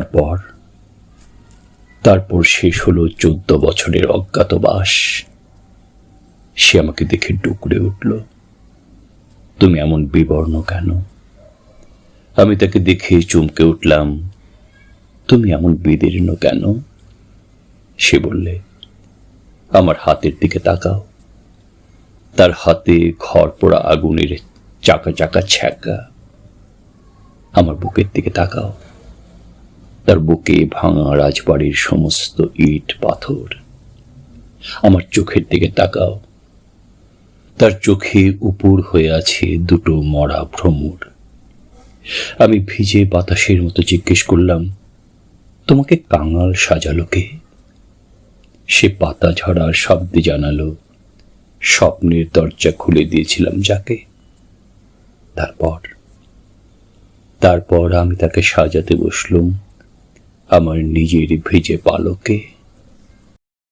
তারপর তারপর শেষ হলো 14 বছরের অজ্ঞাতবাস। সে আমাকে দেখে ডুকরে উঠল, তুমি এমন বিবর্ণ কেন? আমি তাকে দেখে চমকে উঠলাম, তুমি এমন বিদীর্ণ কেন? সে বললে, আমার হাতের দিকে তাকাও। তার হাতে খড় পোড়া আগুনের চাকা চাকা ছ্যাঁকা। আমার বুকের দিকে তাকাও, তার বুকে ভাঙা রাজবাড়ির সমস্ত ইট পাথর। আমার চোখের দিকে তাকাও, তার চোখে উপুর হয়ে আছে দুটো মরা ভ্রমর। আমি ভিজে বাতাসের মতো জিজ্ঞেস করলাম, তোমাকে কাঙাল সাজালো কে? সে পাতা ঝরার শব্দে জানালো, স্বপ্নের দরজা খুলে দিয়েছিলাম যাকে। তারপর আমি তাকে সাজাতে বসলুম আমার নিজের ভিজে পালকে।